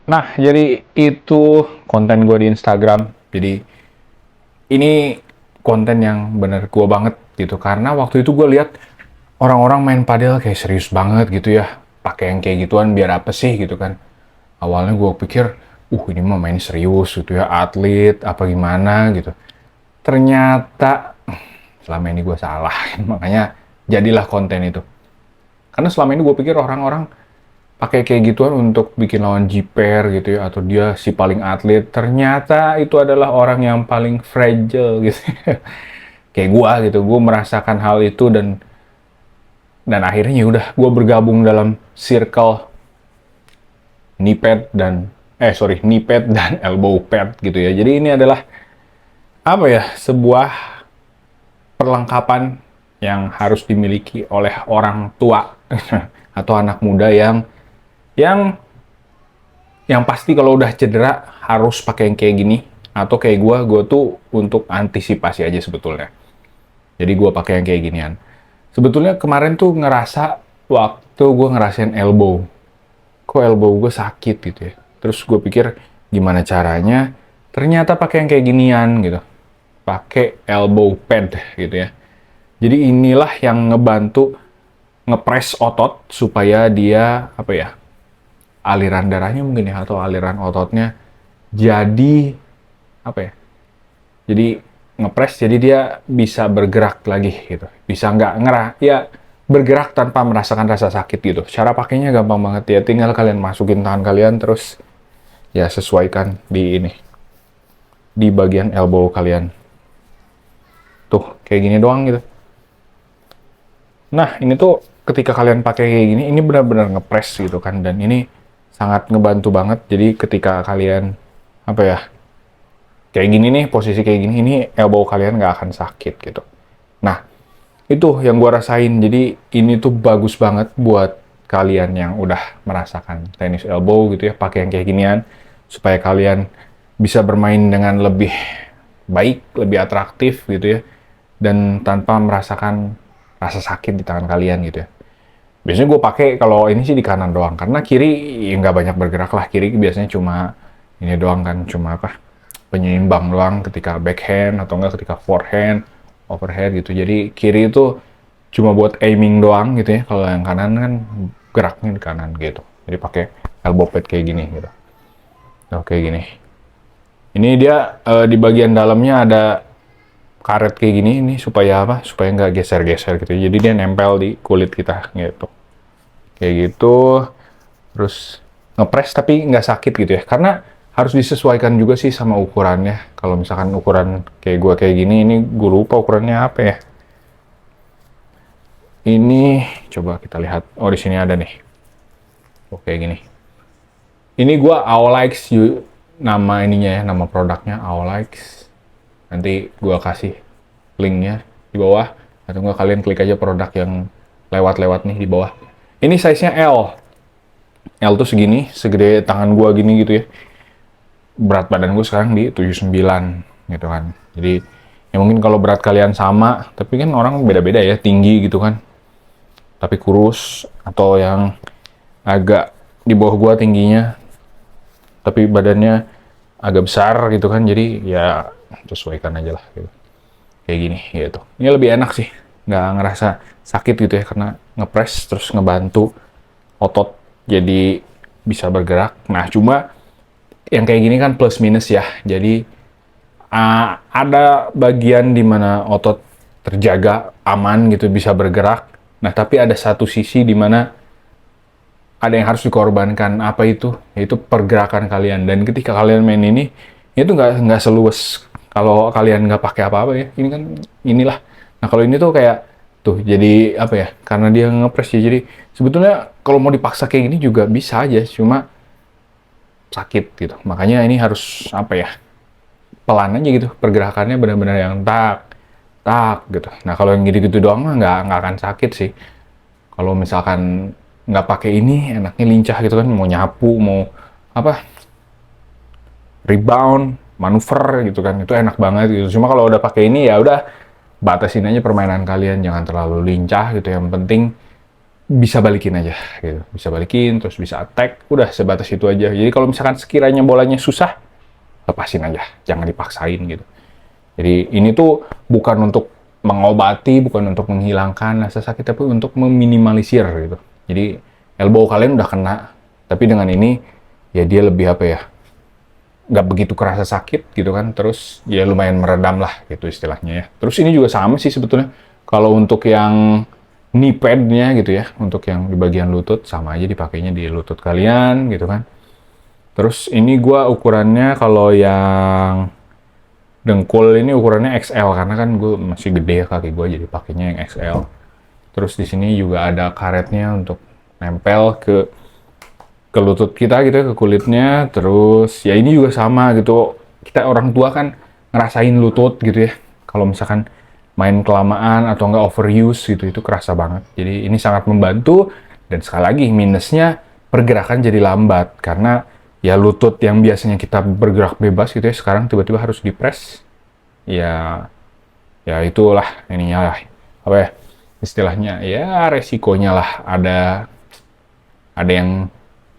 Nah, jadi itu konten gue di Instagram. Jadi ini konten yang bener gue banget gitu. Karena waktu itu gue lihat orang-orang main padel kayak serius banget gitu ya. Pakai yang kayak gituan biar apa sih gitu kan. Awalnya gue pikir, ini mah main serius gitu ya, atlet apa gimana gitu. Ternyata selama ini gue salah. Makanya jadilah konten itu. Karena selama ini gue pikir orang-orang pakai kayak gituan untuk bikin lawan jiper gitu ya, atau dia si paling atlet. Ternyata itu adalah orang yang paling fragile gitu. Kayak gua gitu, gua merasakan hal itu dan akhirnya ya udah gua bergabung dalam circle knee pad dan elbow pad gitu ya. Jadi ini adalah apa ya, sebuah perlengkapan yang harus dimiliki oleh orang tua atau anak muda yang yang pasti kalau udah cedera harus pakai yang kayak gini, atau kayak gue tuh untuk antisipasi aja sebetulnya. Jadi gue pakai yang kayak ginian. Sebetulnya kemarin tuh ngerasa waktu gue ngerasain elbow, kok elbow gue sakit gitu ya. Terus gue pikir gimana caranya? Ternyata pakai yang kayak ginian gitu, pakai elbow pad gitu ya. Jadi inilah yang ngebantu ngepres otot supaya dia apa ya, aliran darahnya mungkin ya, atau aliran ototnya jadi apa ya, jadi ngepres, jadi dia bisa bergerak lagi gitu, bisa nggak ngerah ya, bergerak tanpa merasakan rasa sakit gitu. Cara pakainya gampang banget ya, tinggal kalian masukin tangan kalian, terus ya sesuaikan di ini, di bagian elbow kalian tuh, kayak gini doang gitu. Nah ini tuh ketika kalian pakai kayak gini, ini benar-benar ngepres gitu kan, dan ini sangat ngebantu banget. Jadi ketika kalian apa ya, kayak gini nih, posisi kayak gini, ini elbow kalian nggak akan sakit gitu. Nah, itu yang gua rasain. Jadi ini tuh bagus banget buat kalian yang udah merasakan tenis elbow gitu ya, pakai yang kayak ginian, supaya kalian bisa bermain dengan lebih baik, lebih atraktif gitu ya, dan tanpa merasakan rasa sakit di tangan kalian gitu ya. Biasanya gue pakai kalau ini sih di kanan doang, karena kiri ya nggak banyak bergerak lah. Kiri biasanya cuma ini doang kan, cuma apa, penyeimbang doang ketika backhand atau enggak ketika forehand, overhead gitu. Jadi kiri itu cuma buat aiming doang gitu ya. Kalau yang kanan kan geraknya di kanan gitu. Jadi pakai elbow pad kayak gini gitu. Nah, kayak gini. Ini dia di bagian dalamnya ada karet kayak gini, ini supaya apa? Supaya nggak geser-geser gitu. Jadi dia nempel di kulit kita gitu. Kayak gitu. Terus ngepres tapi nggak sakit gitu ya. Karena harus disesuaikan juga sih sama ukurannya. Kalau misalkan ukuran kayak gua kayak gini, ini gue lupa ukurannya apa ya. Ini coba kita lihat. Oh, di sini ada nih. Oh, kayak gini. Ini gua Aolikes, nama ininya ya, nama produknya Aolikes. Nanti gua kasih linknya di bawah, atau enggak kalian klik aja produk yang lewat-lewat nih di bawah. Ini size-nya L. L tuh segini, segede tangan gua gini gitu ya. Berat badan gue sekarang di 79 gitu kan. Jadi ya mungkin kalau berat kalian sama, tapi kan orang beda-beda ya, tinggi gitu kan, tapi kurus, atau yang agak di bawah gua tingginya tapi badannya agak besar gitu kan. Jadi ya sesuaikan aja lah gitu. Kayak gini gitu. Ini lebih enak sih, nggak ngerasa sakit gitu ya, karena ngepres terus ngebantu otot jadi bisa bergerak. Nah cuma yang kayak gini kan plus minus ya. Jadi ada bagian di mana otot terjaga aman gitu, bisa bergerak. Nah tapi ada satu sisi di mana ada yang harus dikorbankan. Apa itu? Yaitu pergerakan kalian. Dan ketika kalian main ini, itu nggak seluas kalau kalian nggak pakai apa-apa ya. Ini kan inilah. Nah kalau ini tuh kayak tuh, jadi apa ya? Karena dia ngepres ya. Jadi sebetulnya kalau mau dipaksa kayak gini juga bisa aja, cuma sakit gitu. Makanya ini harus apa ya? Pelan aja gitu. Pergerakannya benar-benar yang tak tak gitu. Nah kalau yang gitu-gitu doang mah nggak akan sakit sih. Kalau misalkan nggak pakai ini, enaknya lincah gitu kan, mau nyapu, mau apa, rebound, manuver gitu kan, itu enak banget gitu. Cuma kalau udah pakai ini ya udah, batasin aja permainan kalian, jangan terlalu lincah gitu. Yang penting bisa balikin aja gitu, bisa balikin terus bisa attack, udah sebatas itu aja. Jadi kalau misalkan sekiranya bolanya susah, lepasin aja, jangan dipaksain gitu. Jadi ini tuh bukan untuk mengobati, bukan untuk menghilangkan rasa sakit, tapi untuk meminimalisir gitu. Jadi elbow kalian udah kena, tapi dengan ini ya dia lebih apa ya, nggak begitu kerasa sakit gitu kan, terus ya lumayan meredam lah gitu istilahnya ya. Terus ini juga sama sih sebetulnya, kalau untuk yang knee pad-nya gitu ya, untuk yang di bagian lutut sama aja dipakainya di lutut kalian gitu kan. Terus ini gua ukurannya kalau yang dengkul ini ukurannya XL karena kan gue masih gede ya kaki gue, jadi pakainya yang XL. Terus di sini juga ada karetnya untuk nempel ke lutut kita gitu ya, ke kulitnya. Terus ya ini juga sama gitu. Kita orang tua kan ngerasain lutut gitu ya. Kalau misalkan main kelamaan atau enggak overuse gitu, itu kerasa banget. Jadi ini sangat membantu, dan sekali lagi minusnya pergerakan jadi lambat karena ya lutut yang biasanya kita bergerak bebas gitu ya, sekarang tiba-tiba harus dipres. Ya, ya itulah ininya lah. Apa ya? Istilahnya ya resikonya lah, ada yang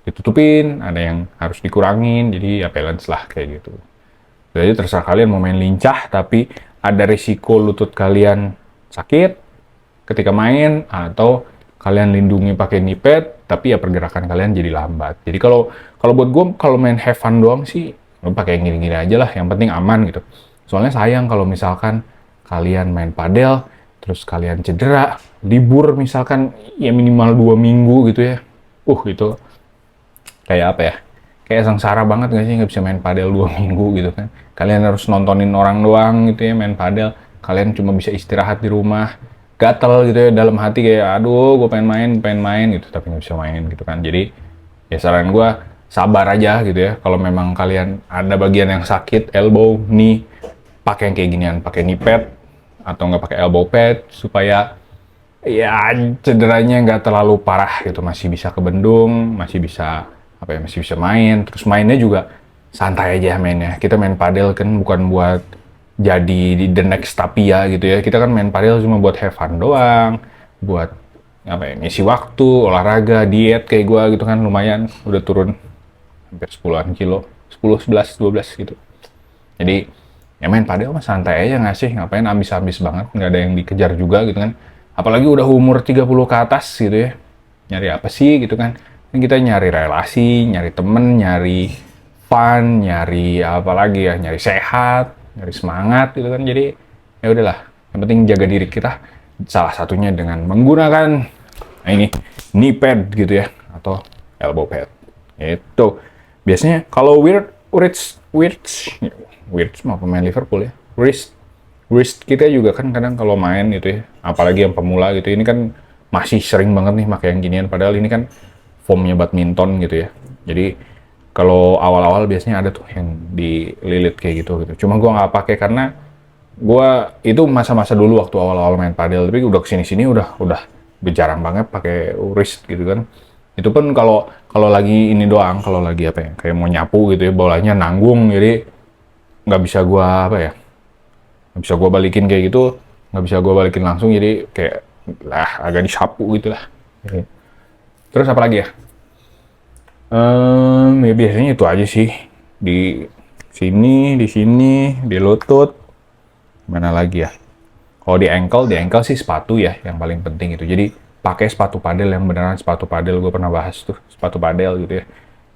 ditutupin, ada yang harus dikurangin, jadi ya balance lah kayak gitu. Jadi terserah kalian mau main lincah, tapi ada risiko lutut kalian sakit ketika main, atau kalian lindungi pakai knee pad, tapi ya pergerakan kalian jadi lambat. Jadi kalau kalau buat gue, kalau main have fun doang sih, lu pakai yang gini-gini aja lah, yang penting aman gitu. Soalnya sayang kalau misalkan kalian main padel, terus kalian cedera, libur misalkan ya minimal 2 minggu gitu ya. Itu kayak apa ya? Kayak sengsara banget gak sih nggak bisa main padel 2 minggu gitu kan? Kalian harus nontonin orang doang gitu ya main padel. Kalian cuma bisa istirahat di rumah, gatel gitu ya dalam hati kayak aduh gue pengen main gitu, tapi nggak bisa main gitu kan. Jadi ya saran gue sabar aja gitu ya. Kalau memang kalian ada bagian yang sakit, elbow, knee, pakai yang kayak ginian, pakai knee pad atau nggak pakai elbow pad supaya ya cederanya nggak terlalu parah gitu, masih bisa kebendung, masih bisa apa ya, masih bisa main. Terus mainnya juga santai aja mainnya. Kita main padel kan bukan buat jadi di the next Tapia gitu ya. Kita kan main padel cuma buat have fun doang, buat apa ya, ngisi waktu, olahraga, diet kayak gua gitu kan, lumayan udah turun hampir 10-an kilo, 10, 11, 12 gitu. Jadi ya main padel mah santai aja nggak sih, ngapain ambis-ambis banget, nggak ada yang dikejar juga gitu kan. Apalagi udah umur 30 ke atas gitu ya, nyari apa sih gitu kan. Kita nyari relasi, nyari temen, nyari fun, nyari apa lagi ya, nyari sehat, nyari semangat gitu kan. Jadi ya udahlah, yang penting jaga diri kita, salah satunya dengan menggunakan ini knee pad gitu ya, atau elbow pad. Itu biasanya kalau Wirtz mah pemain Liverpool ya. Wrist kita juga kan kadang kalau main gitu ya, apalagi yang pemula gitu, ini kan masih sering banget nih pakai yang ginian, padahal ini kan foamnya badminton gitu ya. Jadi kalau awal-awal biasanya ada tuh yang dililit kayak gitu. Cuma gua nggak pakai karena gua itu masa-masa dulu waktu awal-awal main padel, tapi udah kesini-sini udah jarang banget pakai wrist gitu kan. Itu pun kalau kalau lagi ini doang, kalau lagi apa ya, kayak mau nyapu gitu ya, bolanya nanggung, jadi nggak bisa gua apa ya, nggak bisa gua balikin kayak gitu, nggak bisa gua balikin langsung, jadi kayak lah agak disapu gitu lah. Terus apa lagi ya? Ya biasanya itu aja sih, di sini, di lutut, mana lagi ya? Kalau di ankle sih sepatu ya yang paling penting itu. Jadi pakai sepatu padel yang beneran sepatu padel, gue pernah bahas tuh sepatu padel gitu ya.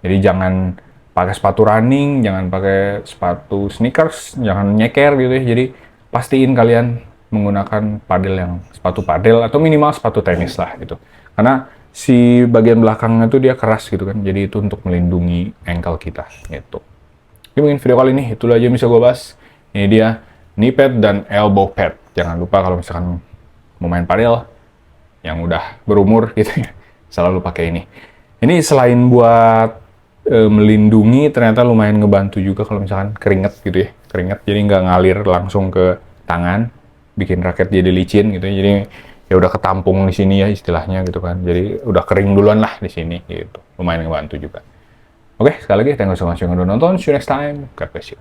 Jadi jangan pakai sepatu running, jangan pakai sepatu sneakers, jangan nyeker gitu ya. Jadi pastiin kalian menggunakan padel yang sepatu padel atau minimal sepatu tenis lah gitu. Karena si bagian belakangnya tuh dia keras gitu kan. Jadi itu untuk melindungi ankle kita gitu. Jadi mungkin video kali ini itulah aja yang bisa gue bahas. Ini dia knee pad dan elbow pad. Jangan lupa kalau misalkan mau main padel yang udah berumur gitu ya, selalu pakai ini. Ini selain buat melindungi, ternyata lumayan ngebantu juga kalau misalkan keringet gitu ya. Keringet jadi nggak ngalir langsung ke tangan, bikin raket jadi licin gitu ya. Jadi ya udah ketampung di sini ya istilahnya gitu kan. Jadi udah kering duluan lah di sini gitu. Lumayan ngebantu juga. Oke, sekali lagi thank you so much yang udah nonton. See you next time. God bless you.